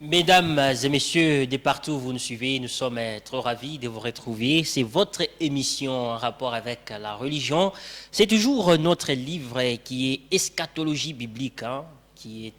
Mesdames et messieurs, de partout où vous nous suivez, nous sommes trop ravis de vous retrouver. C'est votre émission en rapport avec la religion. C'est toujours notre livre qui est Eschatologie biblique, hein, qui est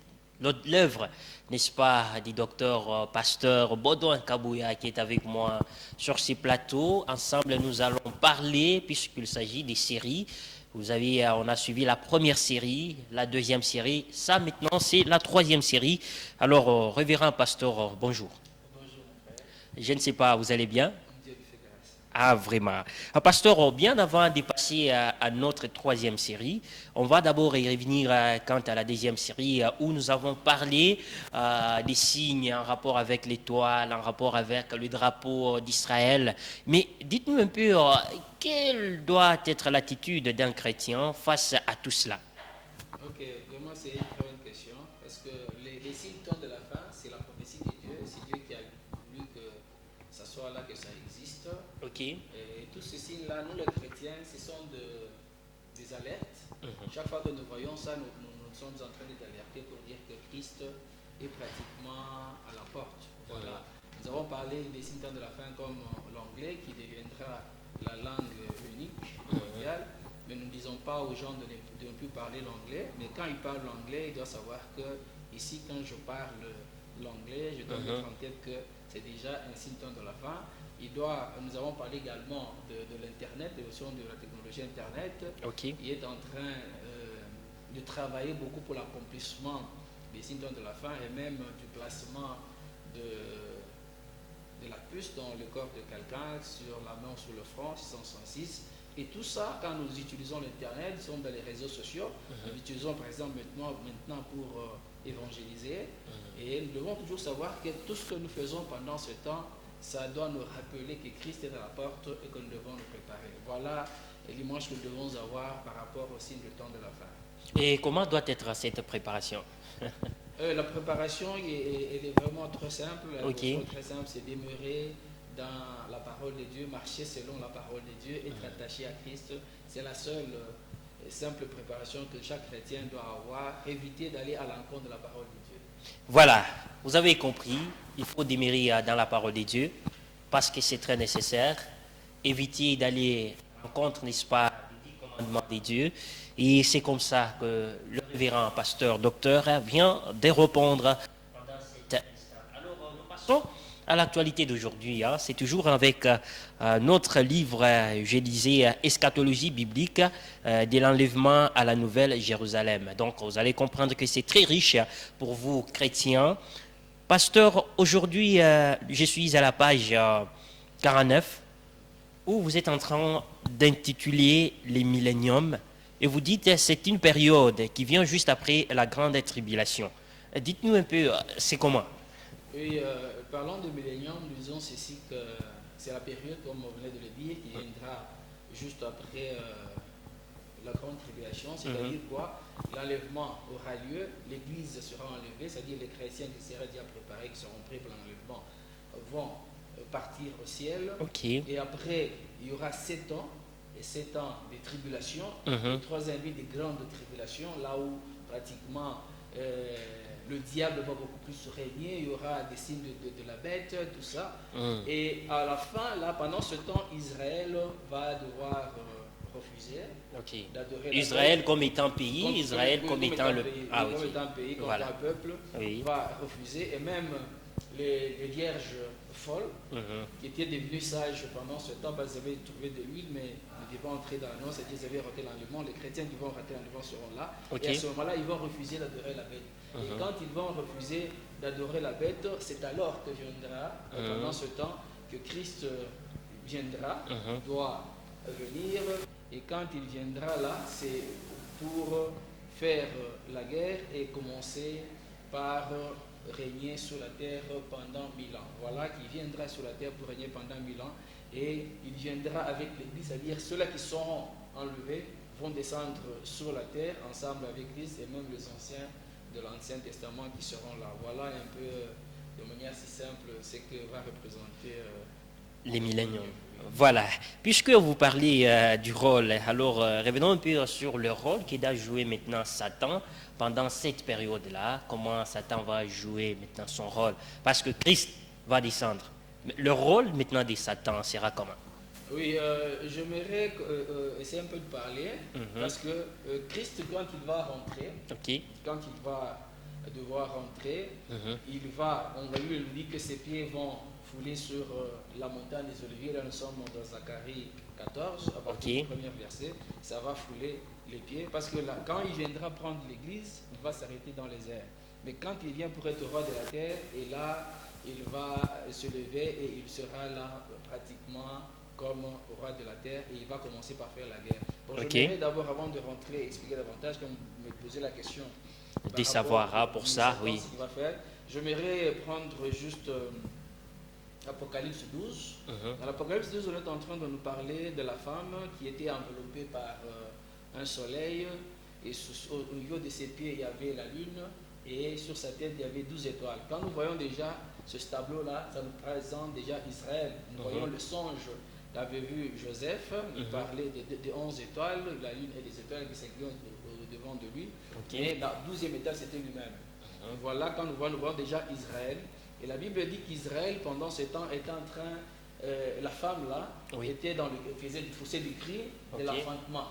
l'œuvre, n'est-ce pas, du docteur pasteur Baudouin Kabouya qui est avec moi sur ces plateaux. Ensemble, nous allons parler, puisqu'il s'agit des séries. Vous avez, on a suivi la première série, la deuxième série. Ça, maintenant, c'est la troisième série. Alors, révérend pasteur, bonjour. Bonjour mon frère, Je ne sais pas, vous allez bien? Dieu lui fait grâce. Ah, vraiment. Pasteur, bien avant de passer à notre troisième série, on va d'abord y revenir quant à la deuxième série où nous avons parlé des signes en rapport avec l'étoile, en rapport avec le drapeau d'Israël. Mais dites-nous un peu, quelle doit être l'attitude d'un chrétien face à tout cela? Ok, vraiment c'est une très bonne question parce que les signes temps de la fin, c'est la prophétie de Dieu, c'est Dieu qui a voulu que ça soit là, que ça existe. Ok. Et tous ces signes-là, nous les chrétiens, ce sont des alertes. Chaque fois que nous voyons ça, nous sommes en train d'être alertés pour dire que Christ est pratiquement à la porte. Voilà. Nous avons parlé des signes temps de la fin comme l'anglais qui deviendra la langue unique mondiale. Mais nous ne disons pas aux gens de ne plus parler l'anglais, mais quand ils parlent l'anglais, ils doivent savoir que ici, quand je parle l'anglais, je dois mettre en tête que c'est déjà un signe de la fin. Nous avons parlé également de l'Internet, de la technologie Internet. Ok. Il est en train de travailler beaucoup pour l'accomplissement des signes de la fin et même du placement de la puce dans le corps de quelqu'un, sur la main ou sur le front, 666. Et tout ça, quand nous utilisons l'Internet, nous sommes dans les réseaux sociaux, nous l'utilisons par exemple maintenant pour évangéliser. Et nous devons toujours savoir que tout ce que nous faisons pendant ce temps, ça doit nous rappeler que Christ est à la porte et que nous devons nous préparer. Voilà l'image que nous devons avoir par rapport au signe du temps de la fin. Et comment doit être cette préparation? La préparation elle est vraiment très simple. La Ok. préparation est très simple, c'est demeurer dans la parole de Dieu, marcher selon la parole de Dieu, être attaché à Christ. C'est la seule simple préparation que chaque chrétien doit avoir. Éviter d'aller à l'encontre de la parole de Dieu. Voilà, vous avez compris, il faut demeurer dans la parole de Dieu parce que c'est très nécessaire. Éviter d'aller en contre, n'est-ce pas, des 10 commandements de Dieu. Et c'est comme ça que le révérend pasteur docteur vient de répondre pendant cet instant. Alors, nous passons à l'actualité d'aujourd'hui. Hein. C'est toujours avec notre livre, je disais, Eschatologie biblique de l'enlèvement à la Nouvelle Jérusalem. Donc, vous allez comprendre que c'est très riche pour vous, chrétiens. Pasteur, aujourd'hui, je suis à la page 49 où vous êtes en train d'intituler les milléniums et vous dites que c'est une période qui vient juste après la grande tribulation. Dites-nous un peu, c'est comment? Et parlant de millénium, nous disons ceci que c'est la période, comme on venait de le dire, qui viendra juste après la grande tribulation, c'est-à-dire quoi? L'enlèvement aura lieu, l'Église sera enlevée, c'est-à-dire les chrétiens qui seraient déjà préparés, qui seront prêts pour l'enlèvement, vont partir au ciel. Ok. Et après, il y aura 7 ans, et 7 ans de tribulation, et 3 années de grande tribulation, là où pratiquement le diable va beaucoup plus régner, il y aura des signes de la bête, tout ça. Et à la fin, là, pendant ce temps, Israël va devoir refuser Ok. d'adorer la Israël bête. comme étant pays, Israël comme étant le... Pays, Ah, comme ok. étant pays, comme Voilà. un peuple, Oui. va refuser. Et même les vierges folles, qui étaient devenues sages pendant ce temps, parce qu'elles avaient trouvé de l'huile, mais ne devaient entrer dans l'annonce, c'est-à-dire qu'ils avaient raté l'enlèvement. Les chrétiens qui vont rater l'enlèvement seront là. Ok. Et à ce moment-là, ils vont refuser d'adorer la bête. Et quand ils vont refuser d'adorer la bête, c'est alors que viendra, pendant ce temps, que Christ viendra, doit venir. Et quand il viendra là, c'est pour faire la guerre et commencer par régner sur la terre pendant 1000 ans. Voilà, qui viendra sur la terre pour régner pendant 1000 ans. Et il viendra avec l'Église, c'est-à-dire ceux-là qui seront enlevés vont descendre sur la terre ensemble avec Christ et même les anciens de l'Ancien Testament qui seront là. Voilà un peu, de manière si simple, ce que va représenter Les milléniums. Voilà. Puisque vous parlez du rôle, alors revenons un peu sur le rôle qu'il a joué maintenant Satan pendant cette période-là. Comment Satan va jouer maintenant son rôle? Parce que Christ va descendre. Le rôle maintenant de Satan sera comment? Oui, j'aimerais essayer un peu de parler parce que Christ, quand il va rentrer, Ok. quand il va devoir rentrer, on va lui dire que ses pieds vont fouler sur la montagne des Oliviers. Là, nous sommes dans Zacharie 14, à partir du premier verset. Ça va fouler les pieds parce que là, quand il viendra prendre l'église, il va s'arrêter dans les airs. Mais quand il vient pour être roi de la terre, et là, il va se lever et il sera là pratiquement comme roi de la terre et il va commencer par faire la guerre. Bon, je voudrais d'abord, avant de rentrer, expliquer davantage, comme me poser la question des savoirs pour ça, oui. Ce qu'il va faire. J'aimerais prendre juste Apocalypse 12. Dans l'Apocalypse 12, on est en train de nous parler de la femme qui était enveloppée par un soleil et au niveau de ses pieds il y avait la lune et sur sa tête il y avait 12 étoiles. Quand nous voyons déjà ce tableau-là, ça nous présente déjà Israël. Nous voyons le songe qu'avait vu Joseph, il parlait de 11 étoiles, la lune et les étoiles qui s'éclairent devant de lui. Mais la 12e étoile c'était lui-même. Voilà, quand nous voyons déjà Israël. Et la Bible dit qu'Israël, pendant ce temps, était en train, la femme là, faisait du cri de l'enfantement.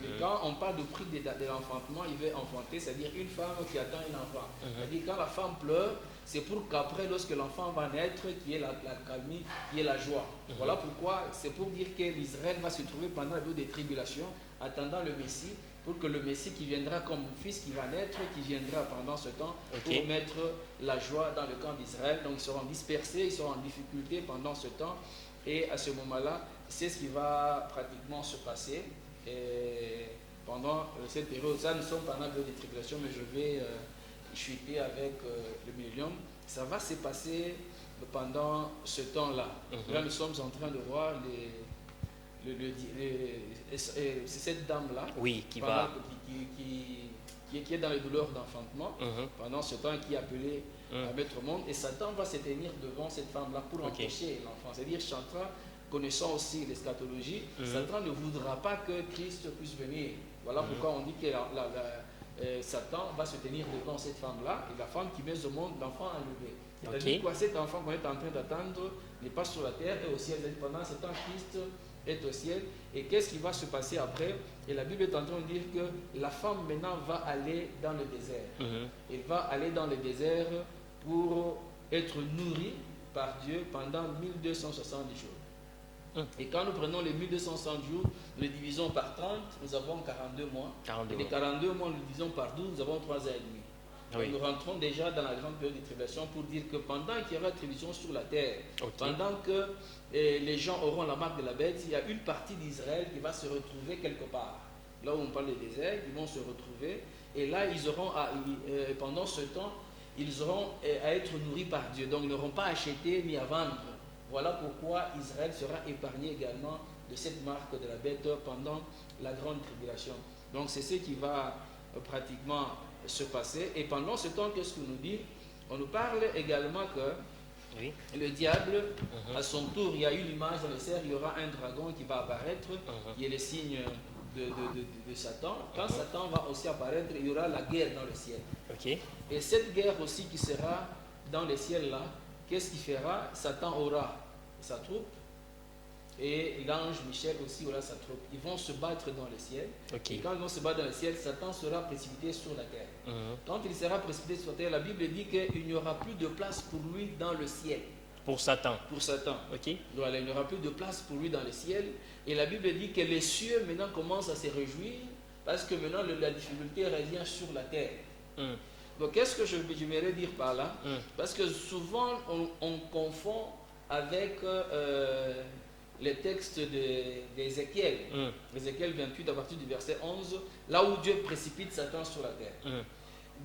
Mais quand on parle du prix de l'enfantement, il veut enfanter, c'est-à-dire une femme qui attend un enfant. C'est-à-dire quand la femme pleure, c'est pour qu'après, lorsque l'enfant va naître, qu'il y ait la calmie, qu'il y ait la joie. Voilà pourquoi, c'est pour dire que l'Israël va se trouver pendant la période des tribulations, attendant le Messie, pour que le Messie qui viendra comme fils qui va naître, qui viendra pendant ce temps, pour mettre la joie dans le camp d'Israël. Donc ils seront dispersés, ils seront en difficulté pendant ce temps. Et à ce moment-là, c'est ce qui va pratiquement se passer. Et pendant cette période, ça nous sommes pendant la période des tribulations, mais je vais chuter avec le millénium. Ça va se passer pendant ce temps-là. Là, nous sommes en train de voir c'est cette dame-là qui est dans les douleurs d'enfantement pendant ce temps, qui est appelée à mettre au monde. Et Satan va se tenir devant cette femme-là pour empêcher l'enfant. C'est-à-dire, Satan, connaissant aussi l'eschatologie, Satan ne voudra pas que Christ puisse venir. Voilà pourquoi on dit que Satan va se tenir devant cette femme-là, et la femme qui met au monde l'enfant enlevé. C'est-à-dire quoi, cet enfant qu'on est en train d'attendre n'est pas sur la terre et au ciel. Pendant ce temps, Christ est au ciel. Et qu'est-ce qui va se passer après? Et la Bible est en train de dire que la femme maintenant va aller dans le désert. Elle va aller dans le désert pour être nourrie par Dieu pendant 1270 jours. Et quand nous prenons les 1260 jours, nous les divisons par 30, nous avons 42 mois. Et les 42 mois, nous les divisons par 12, nous avons 3 ans et demi. Nous rentrons déjà dans la grande période de tribulation pour dire que pendant qu'il y aura tribulation sur la terre, pendant que les gens auront la marque de la bête, il y a une partie d'Israël qui va se retrouver quelque part. Là où on parle des déserts, ils vont se retrouver. Et là, ils auront pendant ce temps, ils auront à être nourris par Dieu. Donc, ils n'auront pas à acheter ni à vendre. Voilà pourquoi Israël sera épargné également de cette marque de la bête pendant la grande tribulation. Donc, c'est ce qui va pratiquement se passer. Et pendant ce temps, qu'est-ce qu'on nous dit? On nous parle également que le diable, à son tour, il y a une image dans le ciel, il y aura un dragon qui va apparaître, qui est le signe de Satan. Quand Satan va aussi apparaître, il y aura la guerre dans le ciel. Et cette guerre aussi qui sera dans le ciel là, qu'est-ce qu'il fera? Satan aura sa troupe. Et l'ange Michel aussi aura sa troupe. Ils vont se battre dans le ciel. Et quand ils vont se battre dans le ciel, Satan sera précipité sur la terre. Quand il sera précipité sur la terre, la Bible dit qu'il n'y aura plus de place pour lui dans le ciel. Pour Satan. Pour Satan. Voilà, il n'y aura plus de place pour lui dans le ciel. Et la Bible dit que les cieux maintenant commencent à se réjouir parce que maintenant la difficulté revient sur la terre. Donc qu'est-ce que j'aimerais dire par là? Parce que souvent on confond avec les textes d'Ézéchiel. Ézéchiel 28 à partir du verset 11, là où Dieu précipite Satan sur la terre.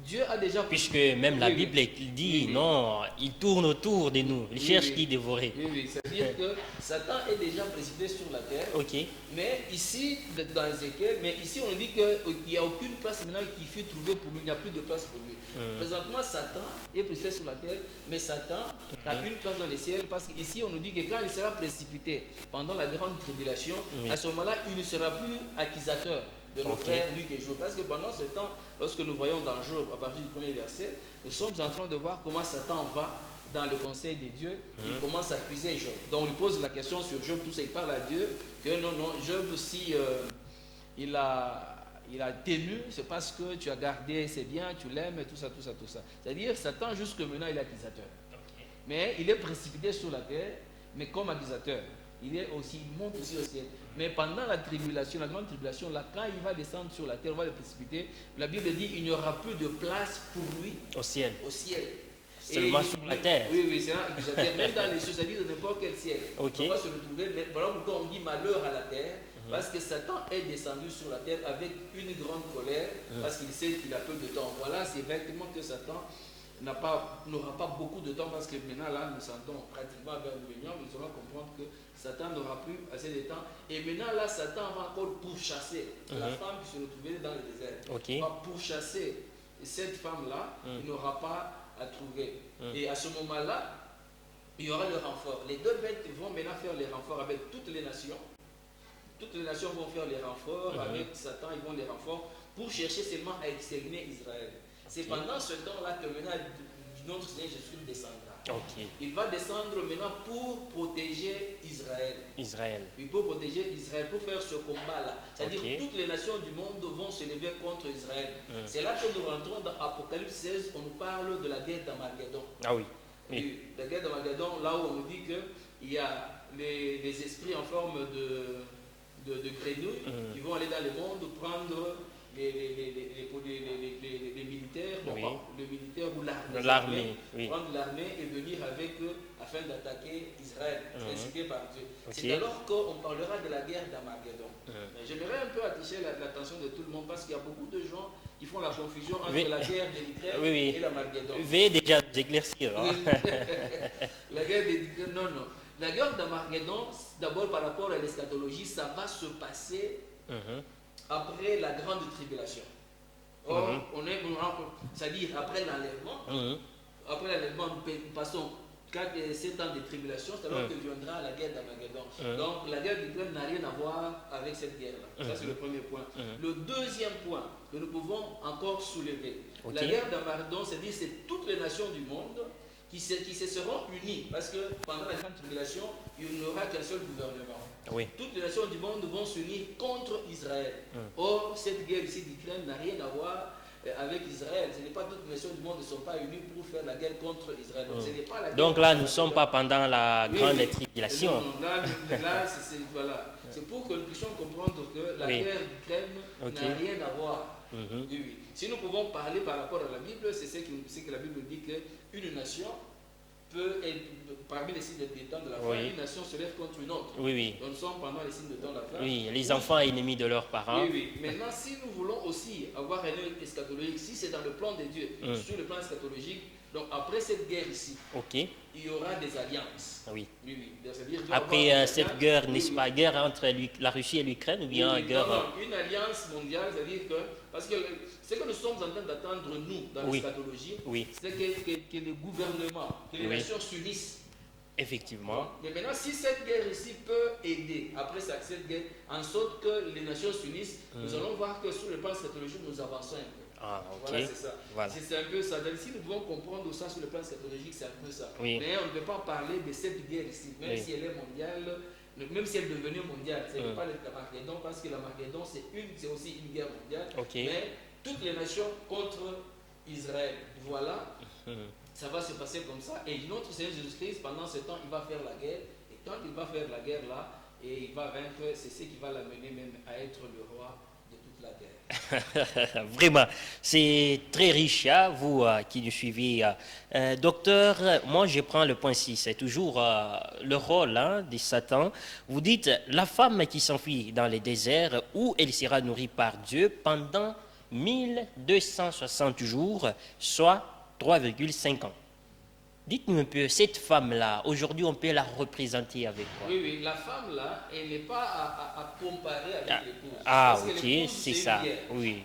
Dieu a déjà... Puisque même la Oui, Bible oui. dit, Oui, oui. non, il tourne autour de nous, il Oui, cherche oui. qui dévorer. Oui, oui, c'est-à-dire que Satan est déjà précipité sur la terre. Ok, Mais ici, dans Ézéchiel, mais ici on dit qu'il n'y a aucune place maintenant qui fut trouvée pour lui, il n'y a plus de place pour lui. Présentement, Satan est précipité sur la terre, mais Satan a une place dans les ciels, parce qu'ici on nous dit que quand il sera précipité pendant la grande tribulation, à ce moment-là, il ne sera plus accusateur de nos frères, lui que Job. Parce que pendant ce temps, lorsque nous voyons dans Job, à partir du premier verset, nous sommes en train de voir comment Satan va dans le conseil de Dieu, il commence à accuser Job. Donc on lui pose la question sur Job, tout ça, il parle à Dieu, que non, Job, si il a tenu, c'est parce que tu as gardé ses biens, tu l'aimes, et tout ça, tout ça, tout ça. C'est-à-dire, Satan, jusque maintenant, il est accusateur. Mais il est précipité sur la terre, mais comme accusateur. Il monte aussi au ciel. Mais pendant la tribulation, la grande tribulation, là, quand il va descendre sur la terre, on va le précipiter, la Bible dit qu'il n'y aura plus de place pour lui au ciel. au ciel. Seulement sur la terre. Oui, oui, c'est un accusateur. Même dans les cieux, ça dit de n'importe quel ciel. Ok. On va se retrouver. Mais voilà pourquoi on dit malheur à la terre. Parce que Satan est descendu sur la terre avec une grande colère. Parce qu'il sait qu'il a peu de temps. Voilà, c'est effectivement que Satan n'aura pas beaucoup de temps. Parce que maintenant, là, nous sentons pratiquement vers le Seigneur. Nous allons comprendre que Satan n'aura plus assez de temps. Et maintenant, là, Satan va encore pourchasser la femme qui se retrouvait dans le désert. Ok. Va pourchasser cette femme-là. Il n'aura pas à trouver. Et à ce moment-là, il y aura le renfort. Les deux bêtes vont maintenant faire les renforts avec toutes les nations. Toutes les nations vont faire les renforts avec Satan, ils vont les renforts pour chercher seulement à exterminer Israël. C'est pendant ce temps-là que maintenant notre Seigneur Jésus descendra. Ok. Il va descendre maintenant pour protéger Israël. Il faut protéger Israël, pour faire ce combat-là. C'est-à-dire que toutes les nations du monde vont se lever contre Israël. C'est là que nous rentrons dans Apocalypse 16, on nous parle de la guerre d'Armageddon. Ah oui. Oui. La guerre d'Armageddon, là où on nous dit qu'il y a les esprits en forme de grenouilles qui vont aller dans le monde prendre les militaires, le militaire ou l'armée, prendre l'armée et venir avec eux afin d'attaquer Israël. C'est inspiré par Dieu. C'est alors qu'on parlera de la guerre d'Armageddon. J'aimerais un peu attirer l'attention de tout le monde parce qu'il y a beaucoup de gens qui font la confusion entre la guerre d'Érythrée et l'Armageddon. Veuillez déjà nous éclaircir. La guerre d'Érythrée, non. La guerre d'Armageddon, d'abord par rapport à l'eschatologie, ça va se passer après la grande tribulation. Or, c'est-à-dire après l'enlèvement. Après l'enlèvement, nous passons 7 ans de tribulation, c'est alors que viendra la guerre d'Armageddon. Donc la guerre d'Ukraine n'a rien à voir avec cette guerre-là. Ça, c'est le premier point. Le deuxième point que nous pouvons encore soulever, la guerre d'Armageddon, c'est-à-dire c'est toutes les nations du monde qui se seront unies. Parce que pendant la grande tribulation, il n'y aura qu'un seul gouvernement. Oui. Toutes les nations du monde vont s'unir contre Israël. Or, cette guerre ici d'Ukraine n'a rien à voir avec Israël. Ce n'est pas toutes les nations du monde ne sont pas unies pour faire la guerre contre Israël. Donc là, nous ne sommes pas pendant la grande tribulation. Non, là voilà. C'est pour que nous puissions comprendre que la guerre d'Ukraine n'a rien à voir. Oui. Si nous pouvons parler par rapport à la Bible, c'est ce que la Bible dit qu'une nation peut être, parmi les signes des temps de la fin, une nation se lève contre une autre. Oui. Donc nous sommes pendant les signes de temps de la fin. Oui, les enfants ennemis de leurs parents. Oui. Maintenant, si nous voulons aussi avoir un œil eschatologique, si c'est dans le plan de Dieu, sur le plan eschatologique, donc après cette guerre ici, il y aura des alliances. Oui. Après cette guerre, n'est-ce pas, guerre entre la Russie et l'Ukraine ou bien guerre... Non, une alliance mondiale, c'est-à-dire que... Parce que ce que nous sommes en train d'attendre, nous, dans l'eschatologie, c'est que les gouvernements, que les nations s'unissent. Effectivement. Mais maintenant, si cette guerre ici peut aider, après cette guerre, en sorte que les nations s'unissent, nous allons voir que sur le plan eschatologique, nous avançons un peu. Voilà, c'est ça. C'est un peu ça. Donc, si nous pouvons comprendre ça sur le plan eschatologique, c'est un peu ça. Mais on ne peut pas parler de cette guerre ici, même si elle est mondiale, même si elle devenait mondiale. Ce n'est pas l'Armageddon, parce que l'Armageddon, c'est aussi une guerre mondiale. Mais toutes les nations contre Israël. Voilà. Ça va se passer comme ça. Et notre Seigneur Jésus-Christ, pendant ce temps, il va faire la guerre. Et quand il va faire la guerre là, et il va vaincre, c'est ce qui va l'amener même à être le roi de toute la terre. Vraiment, c'est très riche, hein, vous qui nous suivez. Docteur, moi je prends le point 6, c'est toujours le rôle de Satan. Vous dites, la femme qui s'enfuit dans les déserts, où elle sera nourrie par Dieu pendant 1260 jours, soit 3,5 ans. Dites-nous un peu, cette femme-là, aujourd'hui, on peut la représenter avec quoi? Oui, oui, la femme là, elle n'est pas à comparer avec l'épouse. Ah, Parce que ok, l'épouse, c'est une ça. vierge. Oui,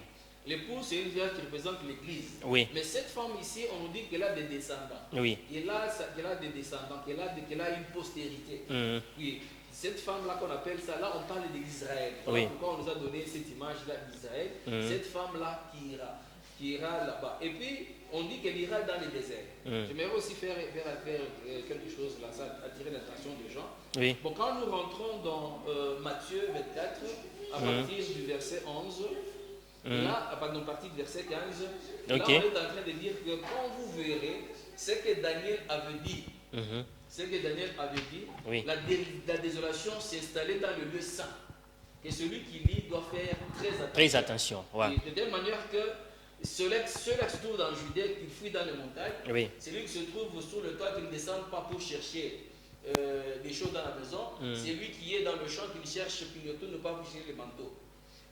L'épouse, c'est une vierge qui représente l'Église. oui, Mais cette femme ici, on nous dit qu'elle a des descendants. oui. Qu'elle a des descendants, qu'elle a une postérité. Mhm. Oui, cette femme-là qu'on appelle ça, là on parle d'Israël. Oui. Voilà pourquoi on nous a donné cette image-là d'Israël. Cette femme-là qui ira là-bas. Et puis, on dit qu'elle ira dans les déserts. J'aimerais aussi faire quelque chose là, ça attirer l'attention des gens. Oui. Bon, quand nous rentrons dans Matthieu 24, à partir du verset 11, là, à partir du verset 15, là, Ok. on est en train de dire que quand vous verrez ce que Daniel avait dit, ce que Daniel avait dit, Oui. la désolation s'est installée dans le lieu saint. Et celui qui lit doit faire très attention. Très attention. Ouais. Et de telle manière que ceux-là qui se trouvent dans Judée, qui fuient dans les montagnes, Oui. celui qui se trouve sur le toit, qui ne descend pas pour chercher des choses dans la maison, c'est lui qui est dans le champ, qui cherche, puis ne tourne pas pour chercher les manteaux.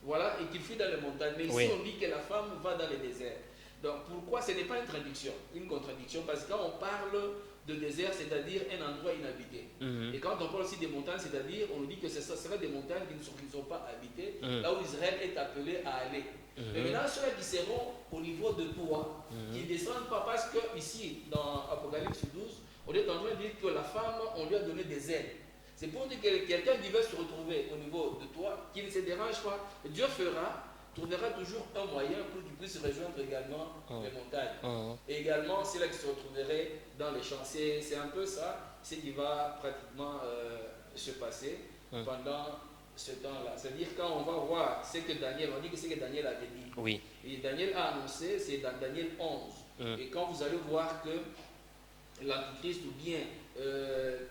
Voilà, et qui fuit dans les montagnes. Mais ici, Oui. on dit que la femme va dans les déserts. Donc pourquoi ce n'est pas une traduction, une contradiction? Parce que quand on parle de désert, c'est-à-dire un endroit inhabité. Et quand on parle aussi des montagnes, c'est-à-dire, on nous dit que ce sera des montagnes qui ne sont pas habitées, là où Israël est appelé à aller. Mais maintenant, ceux-là qui seront au niveau de toi, qui ne descendent pas, parce que ici, dans Apocalypse 12, on est en train de dire que la femme, on lui a donné des ailes. C'est pour dire que quelqu'un qui veut se retrouver au niveau de toi, qui ne se dérange pas, Dieu trouvera toujours un moyen pour qu'il puisse rejoindre également les montagnes. Et également, c'est là qu'il se retrouverait dans les champs. C'est un peu ça, ce qui va pratiquement se passer pendant ce temps-là. C'est-à-dire quand on va voir ce que Daniel, on dit que c'est ce que Daniel avait dit. Oui. Et Daniel a annoncé, c'est dans Daniel 11. Et quand vous allez voir que l'antichrist ou bien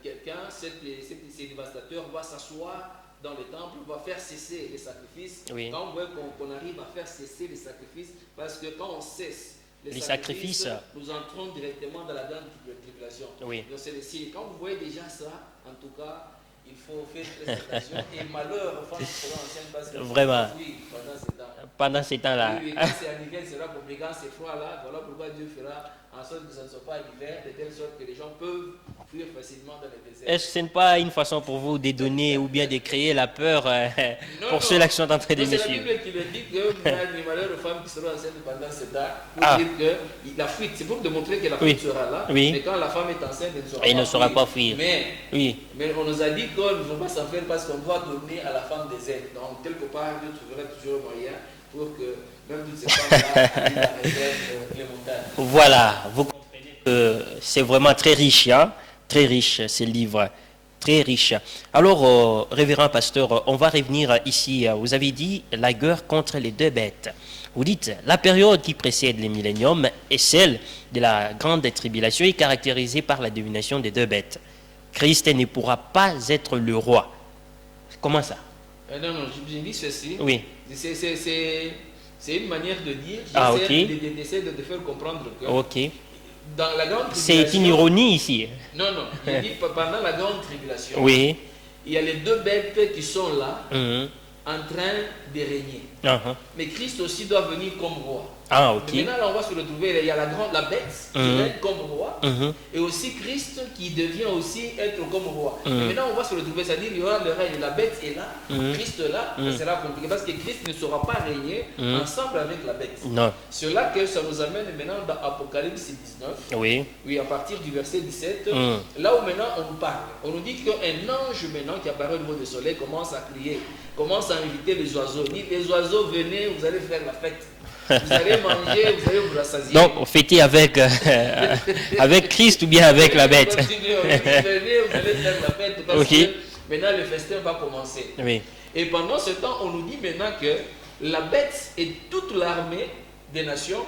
quelqu'un, ces dévastateurs, va s'asseoir dans le temple, va faire cesser les sacrifices. Oui. Quand on voit qu'on arrive à faire cesser les sacrifices, parce que quand on cesse Les sacrifices, nous entrons directement dans la grande tribulation. Oui. Donc c'est le signe. Quand vous voyez déjà ça, en tout cas, il faut faire très attention. Et malheur aux femmes qui seront enceintes parce que Vraiment. oui, pendant ces temps. Pendant ces temps-là. Oui, quand c'est en hiver, c'est là compliqué. Quand c'est froid là, voilà pourquoi Dieu fera en sorte que ça ne soit pas l'hiver, de telle sorte que les gens peuvent fuir facilement dans les déserts. Est-ce que ce n'est pas une façon pour vous de donner ou bien de créer la peur pour ceux-là qui sont en train de me C'est la suivre? Bible qui le dit que les malheurs aux femmes qui seront enceintes pendant ce temps, pour dire que la fuite, c'est pour démontrer que la fuite sera là, mais quand la femme est enceinte, elle ne saura pas fuir. Mais on nous a dit qu'on ne faut pas s'en faire parce qu'on doit donner à la femme des aides. Donc quelque part, Dieu trouverait toujours un moyen pour que même toutes ces femmes-là arrivent à réserver les montagnes. Voilà, vous comprenez que c'est vraiment très riche, hein? Très riche, ces livres, très riche. Alors, révérend pasteur, on va revenir ici. Vous avez dit la guerre contre les deux bêtes. Vous dites, la période qui précède les milléniums est celle de la grande tribulation et caractérisée par la domination des deux bêtes. Christ ne pourra pas être le roi. Comment ça? Non, je dis ceci. Oui. C'est une manière de dire. J'essaie de faire comprendre que dans la grande tribulation... C'est une ironie ici. Non, je dis pendant la grande tribulation, oui. Il y a les deux bêtes qui sont là, en train de régner. Mais Christ aussi doit venir comme roi. Ah, ok. Maintenant, là, on va se retrouver, il y a la bête qui règne comme roi, et aussi Christ qui devient aussi être comme roi. Mais maintenant, on va se retrouver, c'est-à-dire il y aura le règne, la bête est là, Christ là, ça sera compliqué, parce que Christ ne saura pas régner ensemble avec la bête. Non. C'est là que ça nous amène maintenant dans Apocalypse 19, oui, à partir du verset 17, là où maintenant on nous parle. On nous dit qu'un ange maintenant qui apparaît au niveau du soleil commence à crier, commence à inviter les oiseaux. Il dit, les oiseaux, venez, vous allez faire la fête. Vous allez manger, vous allez vous rassasier. Donc, fêter avec, avec Christ ou bien avec la bête. Venez, vous allez faire la fête parce que maintenant le festin va commencer. Oui. Et pendant ce temps, on nous dit maintenant que la bête et toute l'armée des nations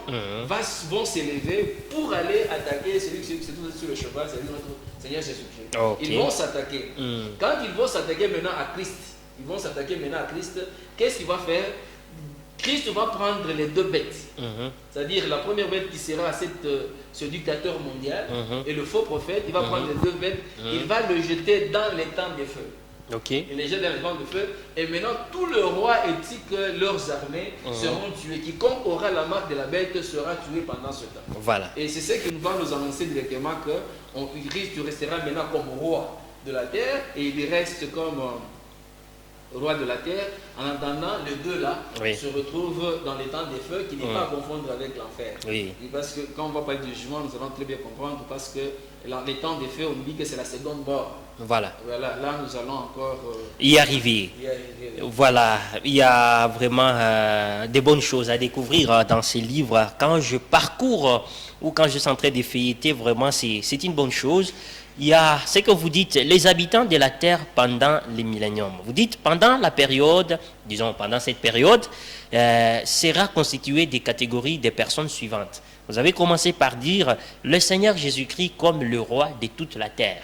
vont s'élever pour aller attaquer celui qui se trouve sur le cheval, c'est-à-dire notre Seigneur Jésus-Christ. Ils vont s'attaquer. Quand ils vont s'attaquer maintenant à Christ, qu'est-ce qu'il va faire? Christ va prendre les deux bêtes, c'est-à-dire la première bête qui sera ce dictateur mondial et le faux prophète, il va prendre les deux bêtes, il va le jeter dans les temps des feux. Ok. Et les jette dans les vents de feu. Et maintenant, tout le roi ainsi que leurs armées seront tués. Quiconque aura la marque de la bête sera tué pendant ce temps. Voilà. Et c'est ce qui va nous annoncer directement que Christ restera maintenant comme roi de la terre. Et il reste comme roi de la terre. En attendant, les deux là se retrouvent dans les temps des feux qui n'est pas à confondre avec l'enfer. Oui. Parce que quand on va parler du jugement, nous allons très bien comprendre parce que les temps des feux, on nous dit que c'est la seconde mort. Voilà. Voilà, là nous allons encore y arriver. Voilà, il y a vraiment des bonnes choses à découvrir dans ces livres. Quand je parcours ou quand je suis en train de feuilleter, vraiment c'est une bonne chose. Il y a ce que vous dites, les habitants de la terre pendant les milléniums. Vous dites pendant la période, disons pendant cette période, sera constituée des catégories des personnes suivantes. Vous avez commencé par dire le Seigneur Jésus-Christ comme le roi de toute la terre.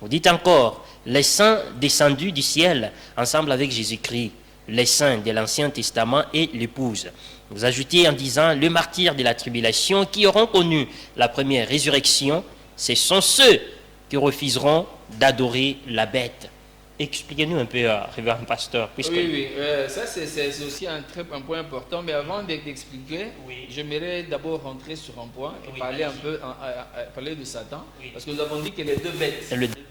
Vous dites encore, les saints descendus du ciel, ensemble avec Jésus-Christ, les saints de l'Ancien Testament et l'épouse. Vous ajoutez en disant, le martyr de la tribulation qui auront connu la première résurrection, ce sont ceux qui refuseront d'adorer la bête. Expliquez-nous un peu, révérend pasteur. Oui, ça c'est aussi un point important, mais avant d'expliquer, j'aimerais d'abord rentrer sur un point et parler un peu parler de Satan, parce que nous avons dit que les deux bêtes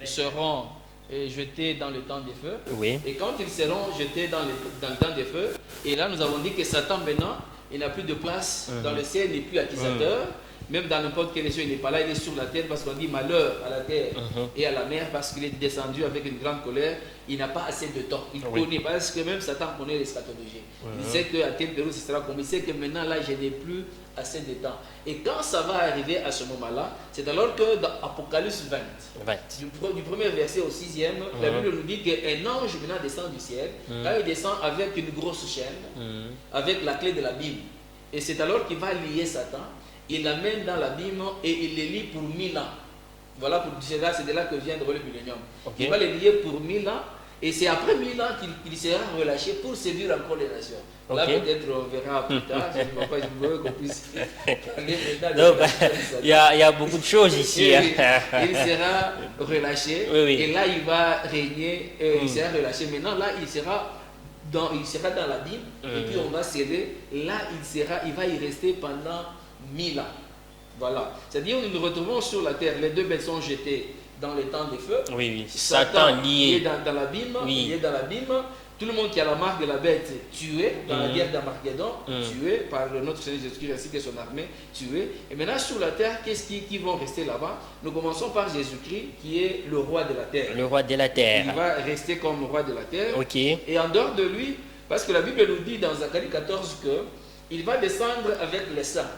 seront jetés dans le temps des feux, et quand ils seront jetés dans le temps des feux, et là nous avons dit que Satan maintenant, il n'a plus de place dans le ciel, il n'est plus accusateur. Même dans n'importe quelle région, il n'est pas là, il est sur la terre parce qu'on dit malheur à la terre et à la mer parce qu'il est descendu avec une grande colère. Il n'a pas assez de temps. Il connaît parce que même Satan connaît l'eschatologie. Il sait qu'à quelle période ce sera comme. Il sait que maintenant là, je n'ai plus assez de temps. Et quand ça va arriver à ce moment-là, c'est alors que dans Apocalypse 20, du premier verset au 6e, la Bible nous dit qu'un ange maintenant descend du ciel. Quand il descend avec une grosse chaîne, avec la clé de la Bible. Et c'est alors qu'il va lier Satan. Il l'amène dans l'abîme et il les lie pour 1000 ans. Voilà, c'est de là que vient le millénium. Il va les lier pour 1000 ans et c'est après 1000 ans qu'il sera relâché pour séduire encore les nations. Là, peut-être on verra plus tard. Je ne vois pas, je veux qu'on puisse il y a beaucoup de choses ici. Il sera relâché et là, il va régner. Il sera relâché. Maintenant, là, il sera dans l'abîme et puis on va sceller. Là, il va y rester pendant 1000 ans. Voilà. C'est-à-dire nous nous retrouvons sur la terre. Les deux bêtes sont jetées dans les temps des feux. Satan lié dans l'abîme. Tout le monde qui a la marque de la bête tué dans la guerre d'Armageddon, tué par notre Seigneur Jésus-Christ ainsi que son armée, tué. Et maintenant sur la terre, qu'est-ce qui vont rester là-bas? Nous commençons par Jésus-Christ qui est le roi de la terre. Le roi de la terre. Il va rester comme roi de la terre. Et en dehors de lui, parce que la Bible nous dit dans Zacharie 14 qu'il va descendre avec les saints.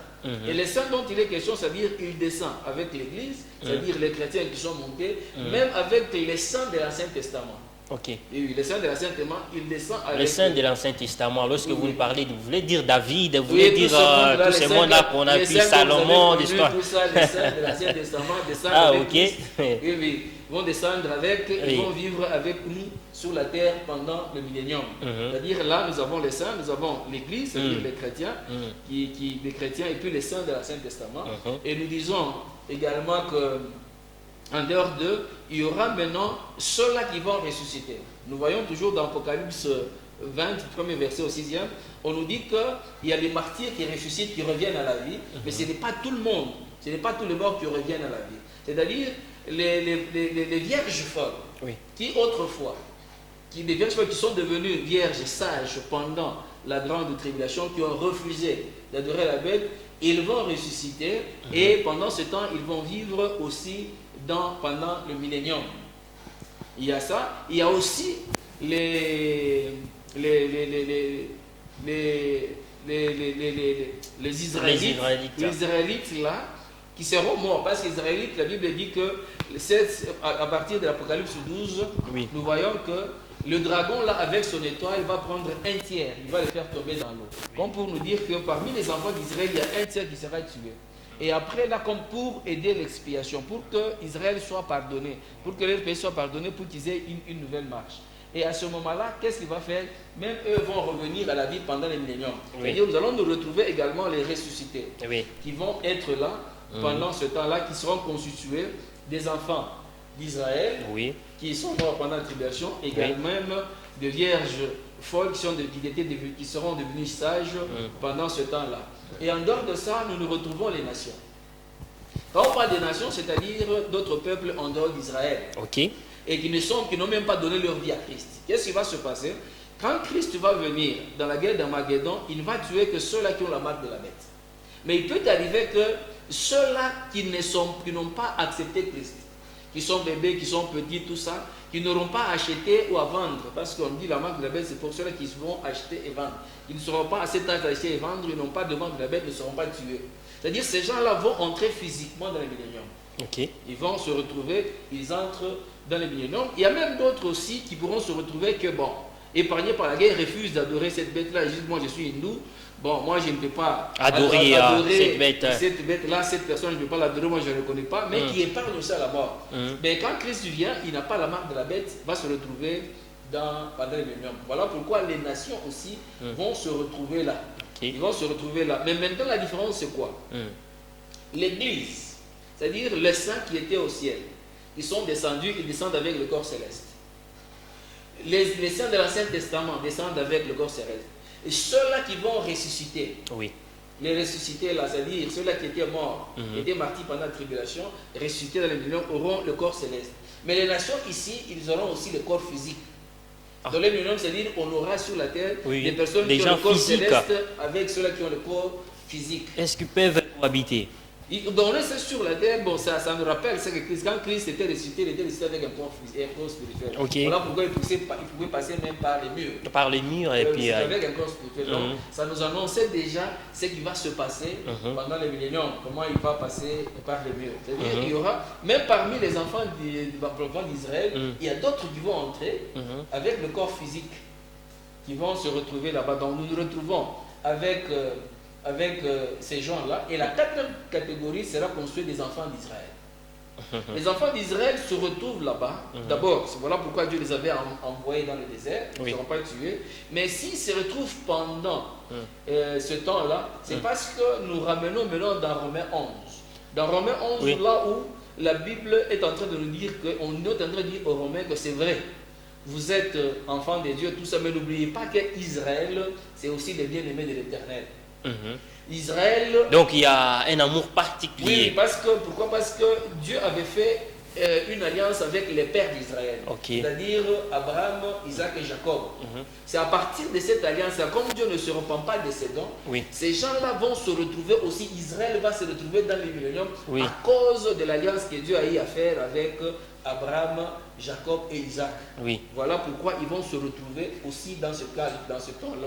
Et les saints dont il est question, c'est-à-dire il descend avec l'Église, c'est-à-dire les chrétiens qui sont montés, même avec les saints de l'Ancien Testament. Et les saints de l'Ancien Testament, il descend avec les saints de l'Ancien Testament. Lorsque vous nous parlez, vous voulez dire David, vous voulez dire tous ces mondes-là qu'on a pu, Salomon, l'histoire. Tout ça, les saints de l'Ancien Testament descendent avec nous. Ils vont descendre avec, ils vont vivre avec nous sur la terre pendant le millénium. C'est-à-dire là, nous avons les saints, nous avons l'Église, c'est-à-dire les chrétiens, les chrétiens et puis les saints de l'Ancien Testament. Et nous disons également que en dehors d'eux, il y aura maintenant ceux-là qui vont ressusciter. Nous voyons toujours dans Apocalypse 20, premier verset au 6e, on nous dit qu'il y a les martyrs qui ressuscitent, qui reviennent à la vie, mais ce n'est pas tout le monde, ce n'est pas tous les morts qui reviennent à la vie. C'est-à-dire les vierges folles, qui autrefois, les vierges folles qui sont devenues vierges sages pendant la grande tribulation, qui ont refusé d'adorer la bête, ils vont ressusciter et pendant ce temps, ils vont vivre aussi pendant le millénium. Il y a ça. Il y a aussi les Israélites là, qui seront morts. Parce que les Israélites, la Bible dit que à partir de l'Apocalypse 12, nous voyons que le dragon là, avec son étoile, il va prendre un tiers. Il va le faire tomber dans l'eau. Comme pour nous dire que parmi les enfants d'Israël, il y a un tiers qui sera tué. Et après, là, comme pour aider l'expiation, pour que Israël soit pardonné, pour que leur pays soit pardonné, pour qu'ils aient une nouvelle marche. Et à ce moment-là, qu'est-ce qu'il va faire? Même eux vont revenir à la vie pendant les milléniums. C'est-à-dire, nous allons nous retrouver également les ressuscités, qui vont être là pendant ce temps-là, qui seront constitués des enfants d'Israël Oui. qui sont morts pendant la tribulation, également même de vierges folles qui seront devenues sages pendant ce temps-là. Et en dehors de ça, nous nous retrouvons les nations. Quand on parle des nations, c'est-à-dire d'autres peuples en dehors d'Israël. Ok. Et qui n'ont même pas donné leur vie à Christ. Qu'est-ce qui va se passer? Quand Christ va venir dans la guerre d'Armageddon, il ne va tuer que ceux-là qui ont la marque de la bête. Mais il peut arriver que ceux-là qui n'ont pas accepté Christ, qui sont bébés, qui sont petits, tout ça, qui n'auront pas acheté ou à vendre, parce qu'on dit la marque de la bête, c'est pour ceux-là qui vont acheter et vendre. Ils ne seront pas assez tard d'acheter et vendre, ils n'ont pas de marque de la bête, ils ne seront pas tués. C'est-à-dire ces gens-là vont entrer physiquement dans les milléniums. Ok. Ils vont se retrouver, ils entrent dans les milléniums. Il y a même d'autres aussi qui pourront se retrouver que, bon, épargnés par la guerre, refusent d'adorer cette bête-là. Ils disent, moi je suis hindou, bon, moi je ne peux pas adorer cette bête-là, cette personne, je ne peux pas l'adorer, moi je ne le connais pas, mais qui épargne aussi à la mort. Mais quand Christ vient, il n'a pas la marque de la bête, va se retrouver pendant les milléniums. Voilà pourquoi les nations aussi vont se retrouver là. Ils vont se retrouver là. Mais maintenant, la différence, c'est quoi? L'Église, c'est-à-dire les saints qui étaient au ciel, ils sont descendus, ils descendent avec le corps céleste. Les saints de l'Ancien Testament descendent avec le corps céleste. Et ceux-là qui vont ressusciter, les ressuscités là, c'est-à-dire ceux-là qui étaient morts, qui étaient martyrs pendant la tribulation, ressuscités dans les milléniums, auront le corps céleste. Mais les nations ici, ils auront aussi le corps physique. Dans les milléniums, c'est-à-dire on aura sur la terre des personnes qui ont le corps céleste avec ceux-là qui ont le corps physique. Est-ce qu'ils peuvent cohabiter? Donc là, c'est sur la terre, bon, ça nous rappelle, c'est que quand Christ était ressuscité, il était ressuscité avec un corps spirituel. Voilà pourquoi il pouvait passer même par les murs. Par les murs et puis... avec un corps spirituel. Donc, ça nous annonçait déjà ce qui va se passer pendant les milléniums, comment il va passer par les murs. C'est-à-dire qu'il y aura, même parmi les enfants d'Israël, il y a d'autres qui vont entrer avec le corps physique, qui vont se retrouver là-bas. Donc nous nous retrouvons avec ces gens-là. Et la quatrième catégorie sera constituée des enfants d'Israël. Les enfants d'Israël se retrouvent là-bas. D'abord, voilà pourquoi Dieu les avait envoyés dans le désert. Ils ne seront pas tués. Mais s'ils se retrouvent pendant ce temps-là, c'est parce que nous ramenons maintenant dans Romains 11. Dans Romains 11, là où la Bible est en train de nous dire qu'on est en train de dire aux Romains que c'est vrai. Vous êtes enfants de Dieu, tout ça, mais n'oubliez pas qu'Israël, c'est aussi les bien-aimés de l'Éternel. Israël. Donc il y a un amour particulier. Oui, pourquoi? Parce que Dieu avait fait une alliance avec les pères d'Israël, c'est-à-dire Abraham, Isaac et Jacob. C'est à partir de cette alliance-là, comme Dieu ne se repent pas de ses dons, ces gens-là vont se retrouver aussi, Israël va se retrouver dans les milléniums à cause de l'alliance que Dieu a eu à faire avec Abraham, Jacob et Isaac. Voilà pourquoi ils vont se retrouver aussi dans ce cas,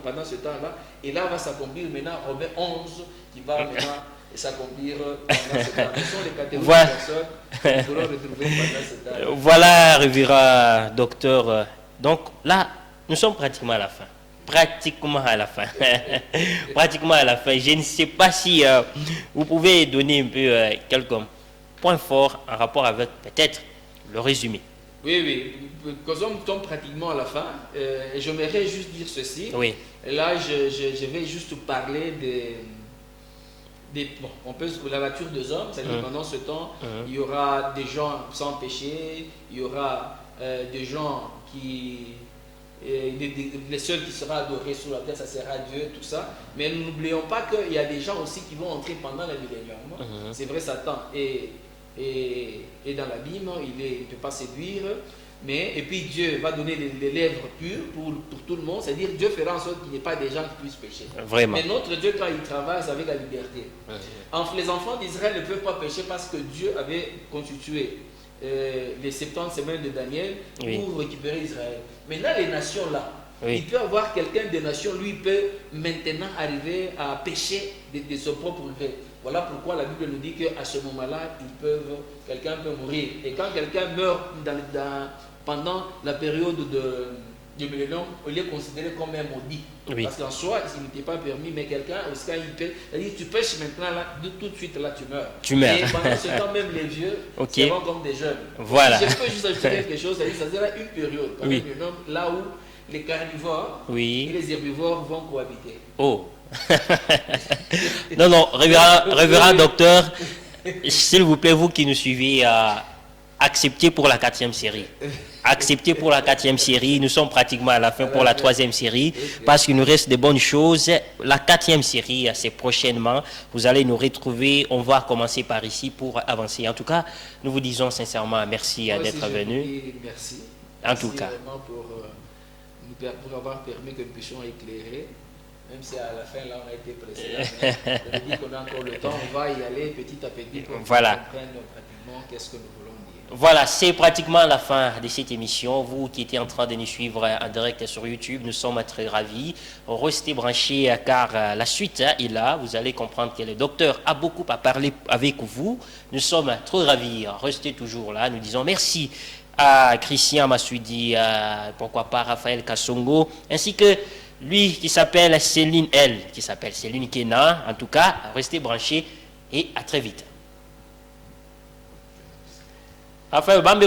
pendant ce temps-là. Et là va s'accomplir maintenant Romains 11 qui va maintenant s'accomplir pendant ce temps. Ce sont les catégories de personnes que nous pourrons retrouver pendant ce temps. Voilà, révérend docteur. Donc là, nous sommes pratiquement à la fin. Pratiquement à la fin. Pratiquement à la fin. Je ne sais pas si vous pouvez donner un peu quelques points forts en rapport avec peut-être le résumé. Oui. Comme nous sommes pratiquement à la fin, j'aimerais juste dire ceci. Là, je vais juste parler on peut la nature des hommes, c'est-à-dire pendant ce temps, il y aura des gens sans péché, il y aura des gens les seuls qui seront adorés sur la terre, ça sera Dieu, tout ça. Mais n'oublions pas qu'il y a des gens aussi qui vont entrer pendant les milléniums. C'est vrai, Satan est dans l'abîme, il ne peut pas séduire. Et puis Dieu va donner les lèvres pures pour tout le monde, c'est-à-dire Dieu fera en sorte qu'il n'y ait pas des gens qui puissent pécher. Vraiment. Mais notre Dieu, quand il travaille, c'est avec la liberté. Les enfants d'Israël ne peuvent pas pécher parce que Dieu avait constitué les 70 semaines de Daniel pour récupérer Israël. Maintenant, les nations là, il peut y avoir quelqu'un des nations, lui, peut maintenant arriver à pécher de son propre gré. Voilà pourquoi la Bible nous dit qu'à ce moment-là, quelqu'un peut mourir. Et quand quelqu'un meurt pendant la période du millénium, il est considéré comme un maudit. Parce qu'en soi, il n'était pas permis, mais quelqu'un, aussi quand il pêche, c'est-à-dire tu pêches maintenant, là, tout de suite, là, tu meurs. Et pendant ce temps, même les vieux seront comme des jeunes. Voilà. Si je peux juste ajouter quelque chose, c'est-à-dire ça sera une période, pendant le millénium, là où les carnivores et les herbivores vont cohabiter. Non, révérend docteur, s'il vous plaît, vous qui nous suivez acceptez pour la 4e série. Acceptez pour la 4e série. Nous sommes pratiquement à la fin pour la 3e série parce qu'il nous reste de bonnes choses. La 4e série, c'est prochainement. Vous allez nous retrouver. On va commencer par ici pour avancer. En tout cas, nous vous disons sincèrement merci d'être venu. Merci. En tout cas. Vraiment pour avoir permis que nous puissions éclairer. Même si à la fin, là, on a été pressé. On a dit qu'on a encore le temps. On va y aller petit à petit pour qu'on comprenne pratiquement qu'est-ce que nous voulons dire. Voilà, c'est pratiquement la fin de cette émission. Vous qui étiez en train de nous suivre en direct sur YouTube, nous sommes très ravis. Restez branchés car la suite est là. Vous allez comprendre que le docteur a beaucoup à parler avec vous. Nous sommes très ravis. Restez toujours là. Nous disons merci à Christian Massoudi, pourquoi pas Raphaël Kassongo, ainsi que lui qui s'appelle Céline Kena. En tout cas, restez branchés et à très vite. Raphaël Bambe.